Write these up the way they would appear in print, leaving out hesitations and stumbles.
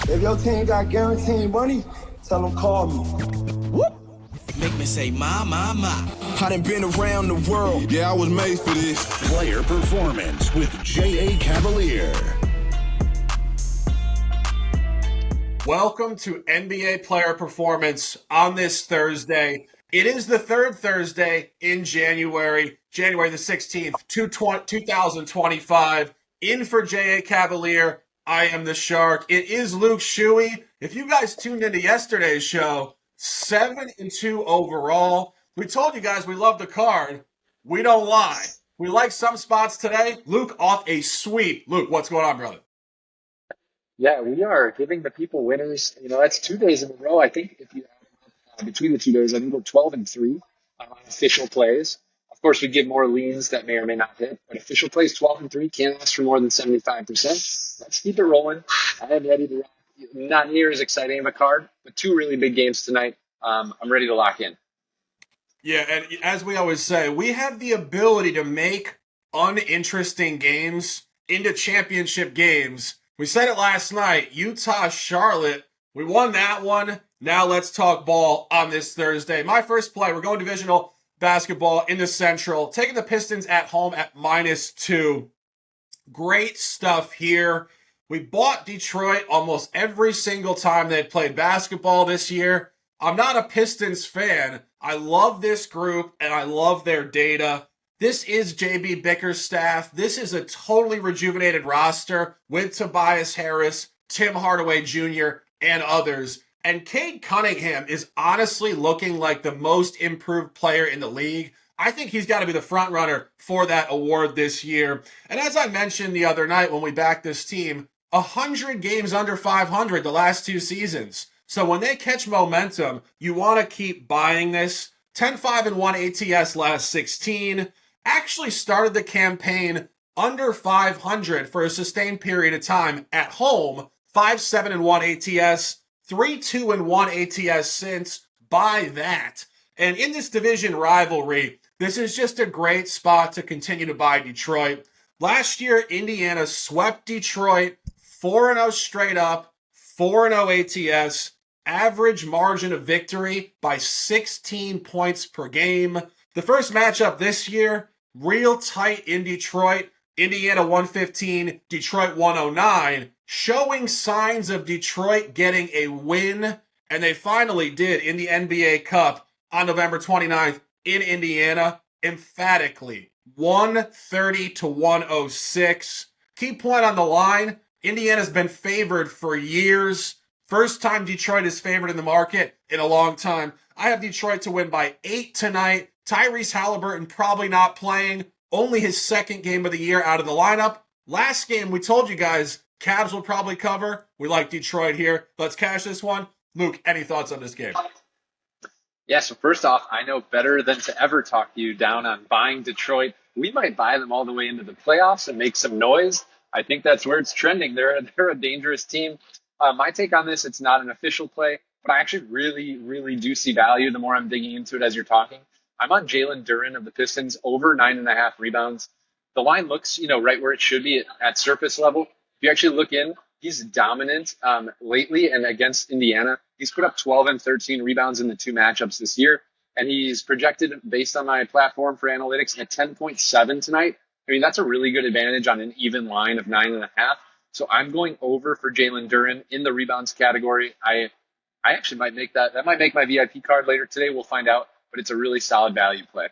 If your team got guaranteed money, tell them call me. Whoop. Make me say, my. I done been around the world. Yeah, I was made for this. Player Performance with J.A. Cavalier. Welcome to NBA Player Performance on this Thursday. It is the third Thursday in January the 16th, 2025. In for J.A. Cavalier, I am the Shark. It is Luke Shuey. If you guys tuned into yesterday's show, 7-2 overall. We told you guys we love the card. We don't lie. We like some spots today. Luke off a sweep. Luke, what's going on, brother? Yeah, we are giving the people winners. You know, that's 2 days in a row. I think if you add between the 2 days, I think we're 12-3 on official plays. Of course, we give more leans that may or may not hit, but official plays 12-3 can't ask for more than 75%. Let's keep it rolling. I am ready to rock. Not near as exciting of a card, but two really big games tonight. I'm ready to lock in. Yeah, and as we always say, we have the ability to make uninteresting games into championship games. We said it last night, Utah-Charlotte. We won that one. Now let's talk ball on this Thursday. My first play, we're going divisional basketball in the Central. Taking the Pistons at home at -2. Great stuff here. We bought Detroit almost every single time they played basketball this year. I'm not a Pistons fan. I love this group, and I love their data. This is JB Bickerstaff. This is a totally rejuvenated roster with Tobias Harris, Tim Hardaway Jr., and others. And Cade Cunningham is honestly looking like the most improved player in the league. I think he's got to be the front runner for that award this year. And as I mentioned the other night when we backed this team, 100 games under 500 the last two seasons. So when they catch momentum, you want to keep buying this. 10-5-1 ATS last 16. Actually started the campaign under 500 for a sustained period of time at home. 5-7-1 ATS. 3-2-1 ATS since. Buy that. And in this division rivalry, this is just a great spot to continue to buy Detroit. Last year, Indiana swept Detroit 4-0 straight up, 4-0 ATS, average margin of victory by 16 points per game. The first matchup this year, real tight in Detroit. Indiana 115, Detroit 109, showing signs of Detroit getting a win, and they finally did in the NBA Cup on November 29th in Indiana, emphatically, 130-106. Key point on the line, Indiana's been favored for years. First time Detroit is favored in the market in a long time. I have Detroit to win by 8 tonight. Tyrese Halliburton probably not playing. Only his second game of the year out of the lineup. Last game, we told you guys, Cavs will probably cover. We like Detroit here. Let's cash this one. Luke, any thoughts on this game? Yeah, so first off, I know better than to ever talk you down on buying Detroit. We might buy them all the way into the playoffs and make some noise. I think that's where it's trending. They're a dangerous team. My take on this, it's not an official play, but I actually really do see value the more I'm digging into it as you're talking. I'm on Jalen Duren of the Pistons, over 9.5 rebounds. The line looks, right where it should be at surface level. If you actually look in, he's dominant lately, and against Indiana, he's put up 12 and 13 rebounds in the two matchups this year, and he's projected, based on my platform for analytics, at 10.7 tonight. I mean, that's a really good advantage on an even line of 9.5. So I'm going over for Jalen Duren in the rebounds category. I actually might make that might make my VIP card later today. We'll find out, but it's a really solid value play.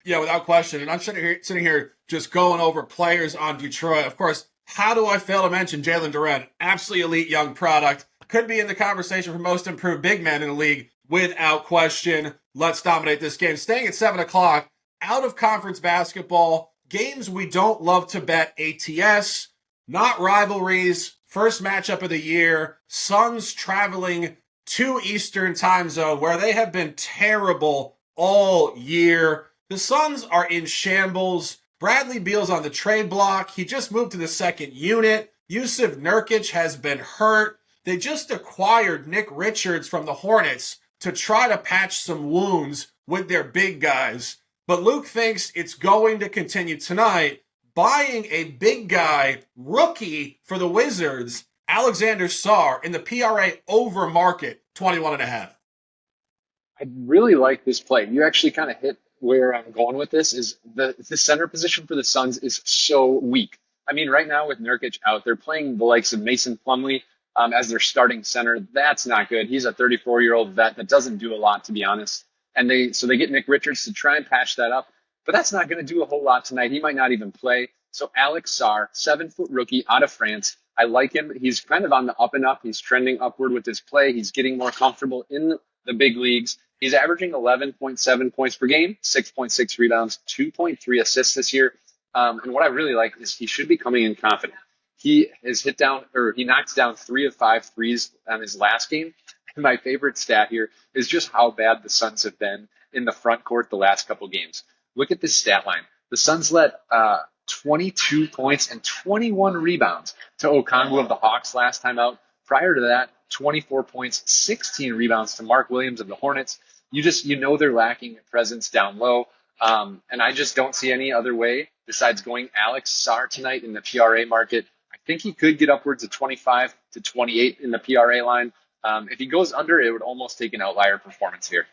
Yeah, without question. And I'm sitting here just going over players on Detroit. Of course, how do I fail to mention Jalen Duren? Absolutely elite young product. Could be in the conversation for most improved big man in the league without question. Let's dominate this game. Staying at 7 o'clock, out of conference basketball, games we don't love to bet ATS, not rivalries, first matchup of the year, Suns traveling to Eastern time zone where they have been terrible all year. The Suns are in shambles. Bradley Beal's on the trade block. He just moved to the second unit. Yusuf Nurkic has been hurt. They just acquired Nick Richards from the Hornets to try to patch some wounds with their big guys. But Luke thinks it's going to continue tonight, buying a big guy rookie for the Wizards Alexander Sarr in the PRA over market, 21.5. I really like this play. You actually kind of hit where I'm going with this. Is the center position for the Suns is so weak. I mean, right now with Nurkic out, they're playing the likes of Mason Plumlee as their starting center. That's not good. He's a 34-year-old vet that doesn't do a lot, to be honest. And they get Nick Richards to try and patch that up, but that's not going to do a whole lot tonight. He might not even play. So Alex Sarr, 7-foot rookie out of France. I like him. He's kind of on the up and up. He's trending upward with his play. He's getting more comfortable in the big leagues. He's averaging 11.7 points per game, 6.6 rebounds, 2.3 assists this year. And what I really like is he should be coming in confident. He knocks down 3 of 5 threes on his last game. And my favorite stat here is just how bad the Suns have been in the front court the last couple games. Look at this stat line. The Suns let 22 points and 21 rebounds to Okongwu of the Hawks last time out. Prior to that, 24 points, 16 rebounds to Mark Williams of the Hornets. You know they're lacking presence down low. And I just don't see any other way besides going Alex Sarr tonight in the PRA market. I think he could get upwards of 25 to 28 in the PRA line. If he goes under, it would almost take an outlier performance here.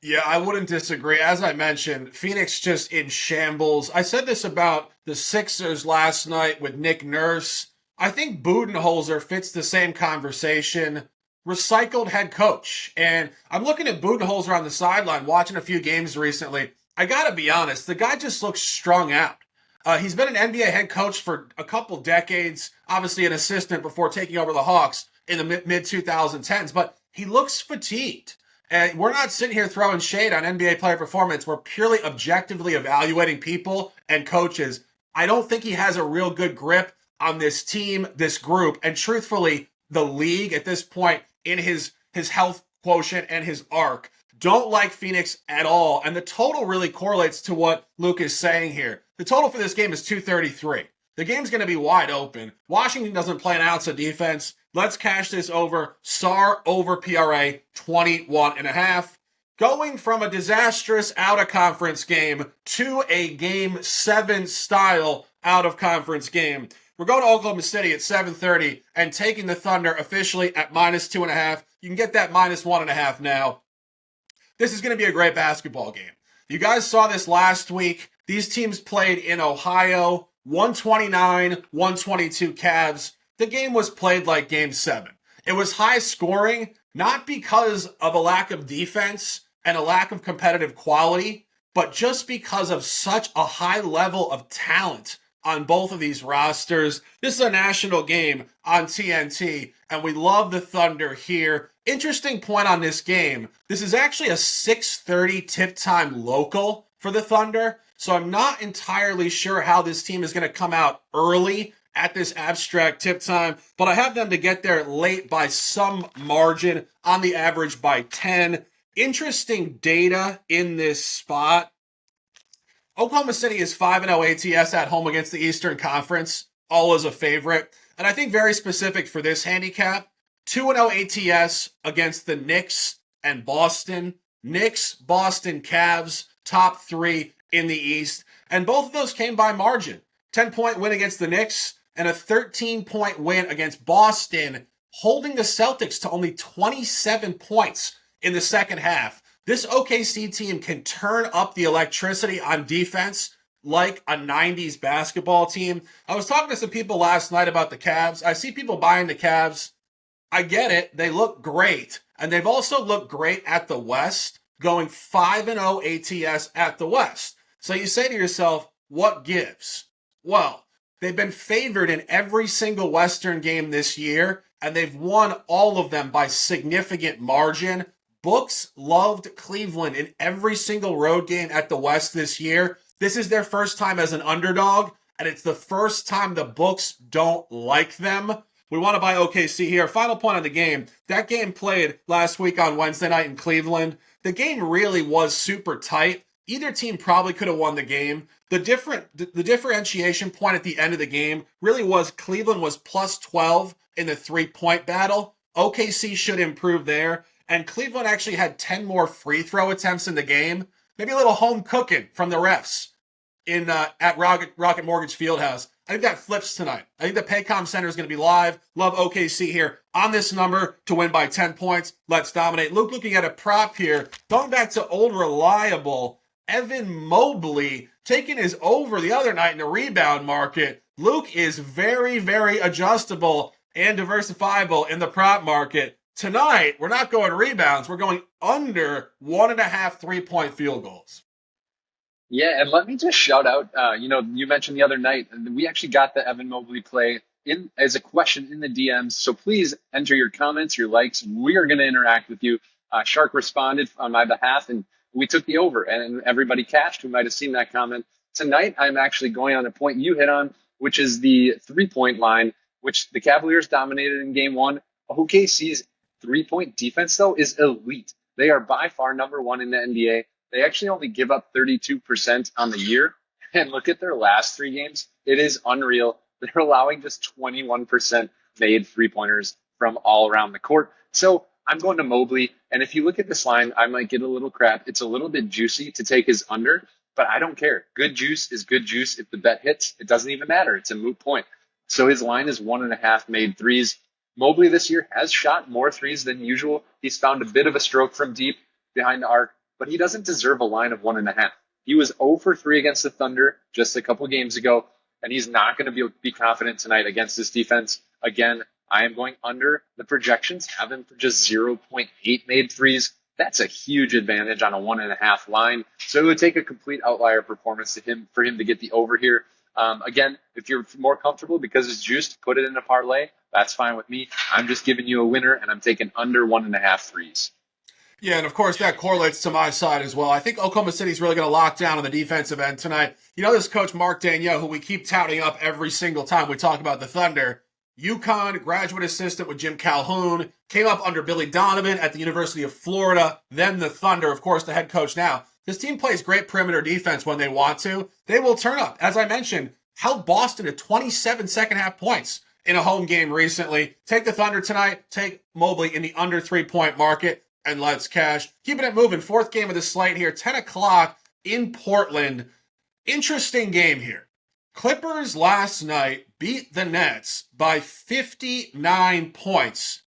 Yeah, I wouldn't disagree. As I mentioned, Phoenix just in shambles. I said this about the Sixers last night with Nick Nurse. I think Budenholzer fits the same conversation. Recycled head coach. And I'm looking at Budenholzer on the sideline, watching a few games recently. I gotta be honest, the guy just looks strung out. He's been an NBA head coach for a couple decades, obviously an assistant before taking over the Hawks in the mid-2010s, but he looks fatigued. And we're not sitting here throwing shade on NBA player performance. We're purely objectively evaluating people and coaches. I don't think he has a real good grip on this team, this group, and truthfully, the league at this point in his health quotient and his arc. Don't like Phoenix at all. And the total really correlates to what Luke is saying here. The total for this game is 233. The game's going to be wide open. Washington doesn't play an ounce of defense. Let's cash this over. Sarr over PRA, 21.5. Going from a disastrous out-of-conference game to a Game 7 style out-of-conference game. We're going to Oklahoma City at 7:30 and taking the Thunder officially at -2.5. You can get that -1.5 now. This is going to be a great basketball game. You guys saw this last week. These teams played in Ohio, 129, 122 Cavs. The game was played like Game 7. It was high scoring, not because of a lack of defense and a lack of competitive quality, but just because of such a high level of talent on both of these rosters. This is a national game on TNT, and we love the Thunder here. Interesting point on this game. This is actually a 6:30 tip time local for the Thunder, so I'm not entirely sure how this team is going to come out early at this abstract tip time, but I have them to get there late by some margin, on the average by 10. Interesting data in this spot. Oklahoma City is 5-0 ATS at home against the Eastern Conference, all as a favorite. And I think very specific for this handicap, 2-0 ATS against the Knicks and Boston. Knicks, Boston, Cavs, top 3 in the East. And both of those came by margin. 10-point win against the Knicks and a 13-point win against Boston, holding the Celtics to only 27 points in the second half. This OKC team can turn up the electricity on defense like a 90s basketball team. I was talking to some people last night about the Cavs. I see people buying the Cavs. I get it. They look great. And they've also looked great at the West, going 5-0 ATS at the West. So you say to yourself, what gives? Well, they've been favored in every single Western game this year, and they've won all of them by significant margin. Books loved Cleveland in every single road game at the West this year. This is their first time as an underdog, and it's the first time the books don't like them. We want to buy OKC here. Final point on the game. That game played last week on Wednesday night in Cleveland. The game really was super tight. Either team probably could have won the game. The differentiation point at the end of the game really was Cleveland was plus 12 in the three-point battle. OKC should improve there. And Cleveland actually had 10 more free throw attempts in the game. Maybe a little home cooking from the refs at Rocket Mortgage Fieldhouse. I think that flips tonight. I think the Paycom Center is going to be live. Love OKC here on this number to win by 10 points. Let's dominate. Luke looking at a prop here. Going back to old reliable, Evan Mobley taking his over the other night in the rebound market. Luke is very, very adjustable and diversifiable in the prop market. Tonight, we're not going rebounds. We're going under 1.5 3-point field goals. Yeah, and let me just shout out, you mentioned the other night, we actually got the Evan Mobley play in as a question in the DMs. So please enter your comments, your likes. We are going to interact with you. Shark responded on my behalf, and we took the over, and everybody cashed who might have seen that comment. Tonight, I'm actually going on a point you hit on, which is the 3-point line, which the Cavaliers dominated in game one. OKC's 3-point defense, though, is elite. They are by far number one in the NBA. They actually only give up 32% on the year. And look at their last 3 games. It is unreal. They're allowing just 21% made 3-pointers from all around the court. So I'm going to Mobley. And if you look at this line, I might get a little crap. It's a little bit juicy to take his under, but I don't care. Good juice is good juice. If the bet hits, it doesn't even matter. It's a moot point. So his line is 1.5 made threes. Mobley this year has shot more threes than usual. He's found a bit of a stroke from deep behind the arc, but he doesn't deserve a line of 1.5. He was 0 for 3 against the Thunder just a couple games ago, and he's not going to be confident tonight against this defense. Again, I am going under. The projections have him for just 0.8 made threes. That's a huge advantage on a 1.5 line. So it would take a complete outlier performance for him to get the over here. Again, if you're more comfortable because it's juiced, put it in a parlay. That's fine with me. I'm just giving you a winner, and I'm taking under 1.5 threes. Yeah, and of course that correlates to my side as well. I think Oklahoma City's really going to lock down on the defensive end tonight. You know this coach Mark Danielle, who we keep touting up every single time we talk about the Thunder. UConn, graduate assistant with Jim Calhoun, came up under Billy Donovan at the University of Florida, then the Thunder, of course, the head coach now. This team plays great perimeter defense when they want to. They will turn up. As I mentioned, held Boston to 27 second-half points in a home game recently. Take the Thunder tonight. Take Mobley in the under 3-point market. And let's cash. Keeping it moving. 4th game of the slate here. 10 o'clock in Portland. Interesting game here. Clippers last night beat the Nets by 59 points.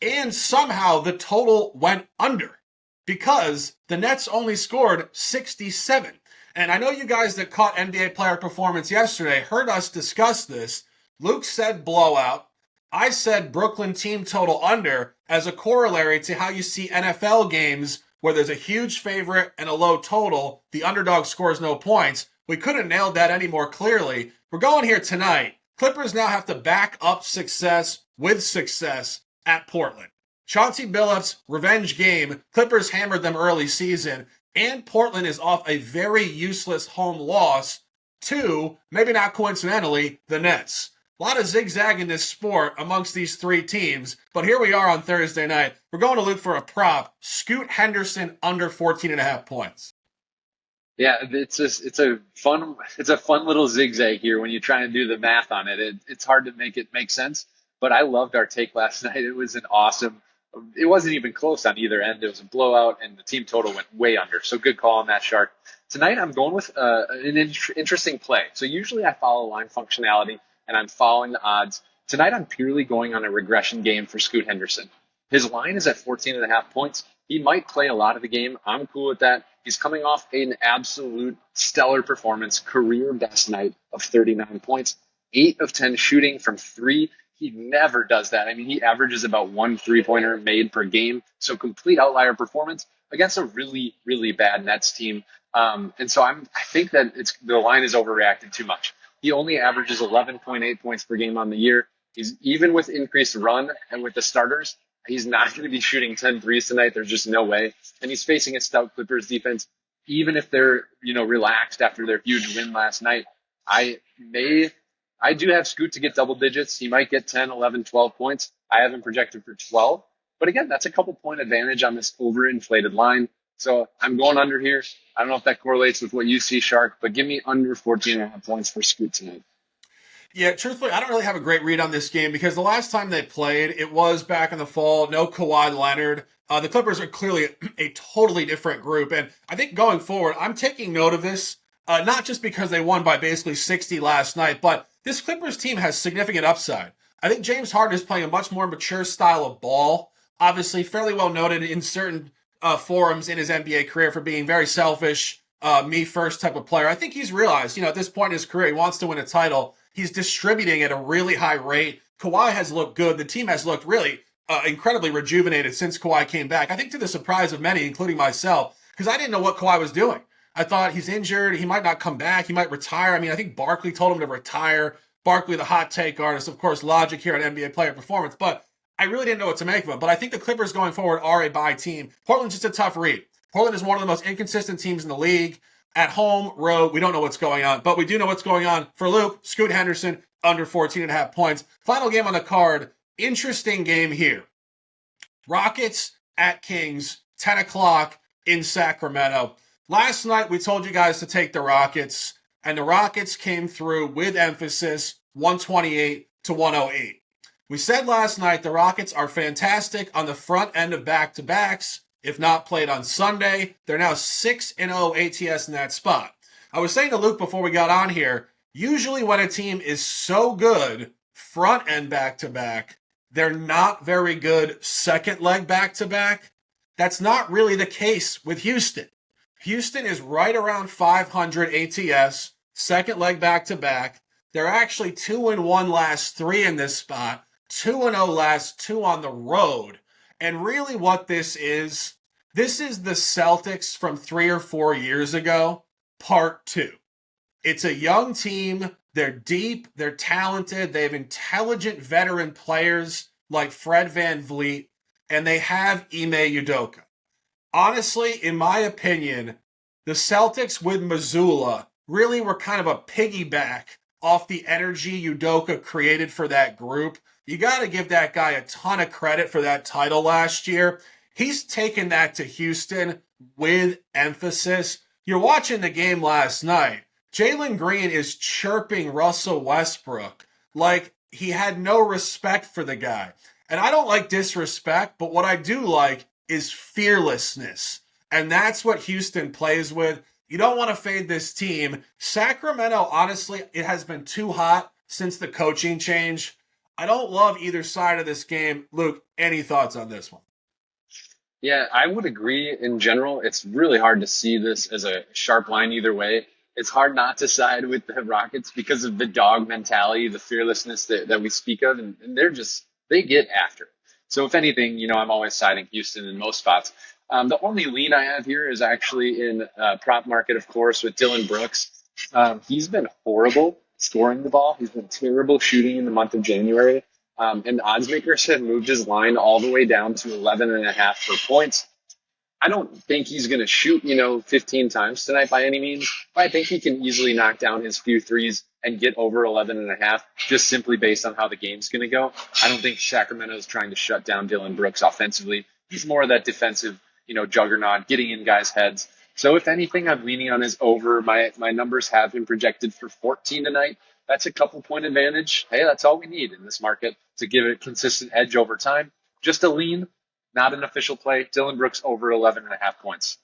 And somehow the total went under because the Nets only scored 67. And I know you guys that caught NBA player performance yesterday heard us discuss this. Luke said blowout. I said Brooklyn team total under as a corollary to how you see NFL games where there's a huge favorite and a low total. The underdog scores no points. We couldn't nail that any more clearly. We're going here tonight. Clippers now have to back up success with success at Portland. Chauncey Billups, revenge game. Clippers hammered them early season. And Portland is off a very useless home loss to, maybe not coincidentally, the Nets. A lot of zigzag in this sport amongst these 3 teams, but here we are on Thursday night. We're going to look for a prop. Scoot Henderson under 14.5 points. Yeah, it's a fun little zigzag here when you try and do the math on it. It's hard to make it make sense, but I loved our take last night. It was it wasn't even close on either end. It was a blowout, and the team total went way under. So good call on that, Shark. Tonight I'm going with an interesting play. So usually I follow line functionality, and I'm following the odds. Tonight, I'm purely going on a regression game for Scoot Henderson. His line is at 14.5 points. He might play a lot of the game. I'm cool with that. He's coming off an absolute stellar performance, career best night of 39 points, 8 of 10 shooting from 3. He never does that. I mean, he averages about 1 3-pointer made per game. So complete outlier performance against a really, really bad Nets team. And so I think that the line is overreacted too much. He only averages 11.8 points per game on the year. He's even with increased run and with the starters, he's not going to be shooting 10 threes tonight. There's just no way. And he's facing a stout Clippers defense. Even if they're, relaxed after their huge win last night, I do have Scoot to get double digits. He might get 10, 11, 12 points. I have him projected for 12. But again, that's a couple point advantage on this overinflated line. So I'm going under here. I don't know if that correlates with what you see, Shark, but give me under 14.5 points for Scoot tonight. Yeah, truthfully, I don't really have a great read on this game because the last time they played, it was back in the fall. No Kawhi Leonard. The Clippers are clearly a totally different group. And I think going forward, I'm taking note of this, not just because they won by basically 60 last night, but this Clippers team has significant upside. I think James Harden is playing a much more mature style of ball. Obviously, fairly well noted in certain forums in his NBA career for being very selfish, me first type of player. I think he's realized, at this point in his career, he wants to win a title. He's distributing at a really high rate. Kawhi has looked good. The team has looked really incredibly rejuvenated since Kawhi came back. I think to the surprise of many, including myself, because I didn't know what Kawhi was doing. I thought he's injured. He might not come back. He might retire. I think Barkley told him to retire. Barkley, the hot take artist, of course, logic here on NBA Player Performance. But I really didn't know what to make of him. But I think the Clippers going forward are a bye team. Portland's just a tough read. Portland is one of the most inconsistent teams in the league. At home, road, we don't know what's going on. But we do know what's going on for Luke. Scoot Henderson, under 14.5 points. Final game on the card. Interesting game here. Rockets at Kings, 10 o'clock in Sacramento. Last night, we told you guys to take the Rockets, and the Rockets came through with emphasis, 128-108. We said last night the Rockets are fantastic on the front end of back-to-backs. If not played on Sunday, they're now 6-0 ATS in that spot. I was saying to Luke before we got on here, usually when a team is so good front end back-to-back, they're not very good second leg back-to-back. That's not really the case with Houston. Houston is right around 500 ATS, second leg back-to-back. They're actually 2-1 last 3 in this spot, 2-0 last 2 on the road. And really what this is the Celtics from 3 or 4 years ago, part 2. It's a young team. They're deep. They're talented. They have intelligent veteran players like Fred VanVleet, and they have Ime Udoka. Honestly, in my opinion, the Celtics with Mazzulla really were kind of a piggyback off the energy Udoka created for that group. You got to give that guy a ton of credit for that title last year. He's taken that to Houston with emphasis. You're watching the game last night. Jalen Green is chirping Russell Westbrook like he had no respect for the guy. And I don't like disrespect, but what I do like is fearlessness. And that's what Houston plays with. You don't want to fade this team. Sacramento, honestly, it has been too hot since the coaching change. I don't love either side of this game. Luke, any thoughts on this one? Yeah, I would agree in general. It's really hard to see this as a sharp line either way. It's hard not to side with the Rockets because of the dog mentality, the fearlessness that we speak of, and they get after it. So if anything, I'm always siding Houston in most spots. The only lean I have here is actually in prop market, of course, with Dylan Brooks. He's been horrible scoring the ball. He's been terrible shooting in the month of January. And odds makers have moved his line all the way down to 11.5 per points. I don't think he's going to shoot, 15 times tonight by any means, but I think he can easily knock down his few threes and get over 11.5 just simply based on how the game's going to go. I don't think Sacramento is trying to shut down Dylan Brooks offensively. He's more of that defensive, juggernaut, getting in guys' heads. So if anything, I'm leaning on his over. My numbers have him projected for 14 tonight. That's a couple point advantage. Hey, that's all we need in this market to give it a consistent edge over time. Just a lean. Not an official play. Dylan Brooks over 11.5 points.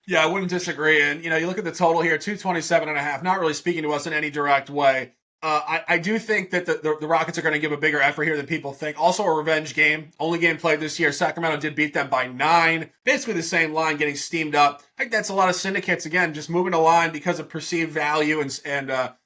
Yeah, I wouldn't disagree. And, you look at the total here, 227.5, not really speaking to us in any direct way. I do think that the Rockets are going to give a bigger effort here than people think. Also a revenge game. Only game played this year. Sacramento did beat them by 9. Basically the same line getting steamed up. I think that's a lot of syndicates, again, just moving a line because of perceived value and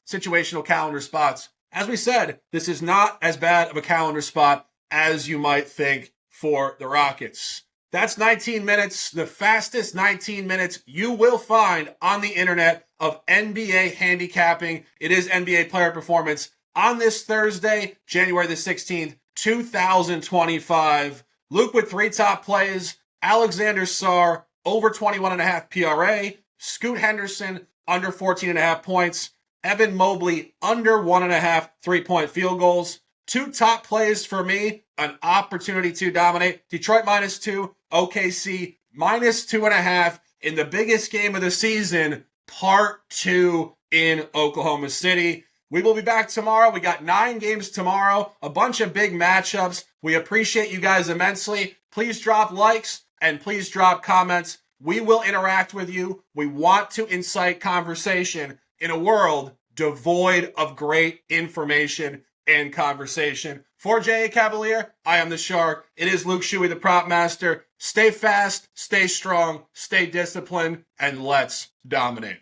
situational calendar spots. As we said, this is not as bad of a calendar spot as you might think for the Rockets. That's 19 minutes, the fastest 19 minutes you will find on the internet of NBA handicapping. It is NBA Player Performance on this Thursday, January the 16th, 2025. Luke with 3 top plays, Alexander Sarr over 21.5 PRA, Scoot Henderson under 14.5 points, Evan Mobley under 1.5 3-point field goals. 2 top plays for me, an opportunity to dominate. Detroit -2, OKC -2.5 in the biggest game of the season, part 2 in Oklahoma City. We will be back tomorrow. We got 9 games tomorrow, a bunch of big matchups. We appreciate you guys immensely. Please drop likes and please drop comments. We will interact with you. We want to incite conversation in a world devoid of great information and conversation. For J.A. Cavalier, I am the Shark. It is Luke Shuey, the prop master. Stay fast, stay strong, stay disciplined, and let's dominate.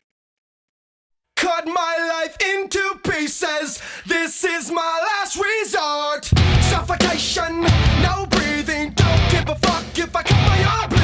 Cut my life into pieces. This is my last resort. Suffocation